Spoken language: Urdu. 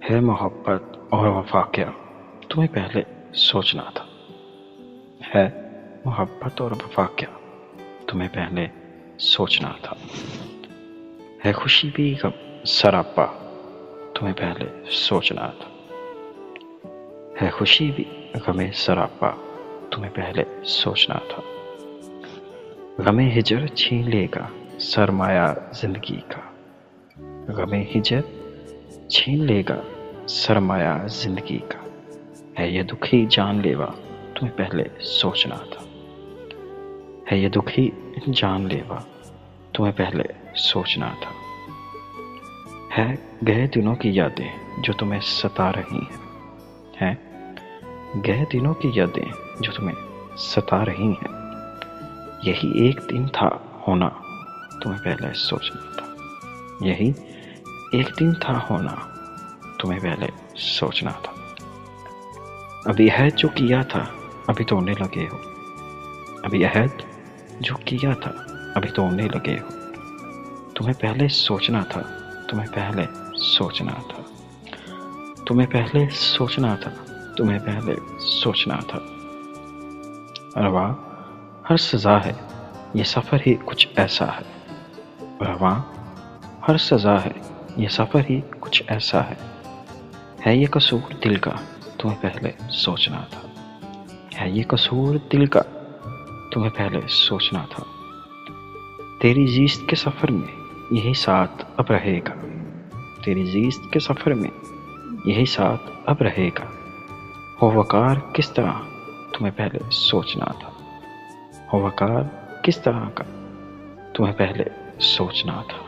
ہے محبت اور وفا کیا تمہیں پہلے سوچنا تھا. ہے محبت اور وفا کیا تمہیں پہلے سوچنا تھا. ہے خوشی بھی غم سراپا تمہیں پہلے سوچنا تھا. ہے خوشی بھی غم سراپا تمہیں پہلے سوچنا تھا. غم ہجر چھین لے گا سرمایہ زندگی کا. غم ہجر چھین لے گا سرمایہ زندگی کا. ہے یہ دکھی جان لیوا تمہیں پہلے سوچنا تھا. ہے یہ دکھی جان لیوا تمہیں پہلے سوچنا تھا. ہے گئے دنوں کی یادیں جو تمہیں ستا رہی ہیں. ہے گئے دنوں کی یادیں جو تمہیں ستا رہی ہیں. یہی ایک دن تھا ہونا تمہیں پہلے سوچنا تھا. یہی ایک دن تھا ہونا تمہیں پہلے سوچنا تھا. ابھی عہد جو کیا تھا ابھی توڑنے لگے ہو. ابھی عہد جو کیا تھا ابھی توڑنے لگے ہو. تمہیں پہلے سوچنا تھا. تمہیں پہلے سوچنا تھا. تمہیں پہلے سوچنا تھا. تمہیں پہلے سوچنا تھا. رواں ہر سزا ہے یہ سفر ہی کچھ ایسا ہے. رواں ہر سزا ہے یہ سفر ہی کچھ ایسا ہے. ہے یہ قصور دل کا تمہیں پہلے سوچنا تھا. ہے یہ قصور دل کا تمہیں پہلے سوچنا تھا. تیری زیست کے سفر میں یہی ساتھ اب رہے گا. تیری زیست کے سفر میں یہی ساتھ اب رہے گا. ہو وقار کس طرح تمہیں پہلے سوچنا تھا. ہو وقار کس طرح کا تمہیں پہلے سوچنا تھا.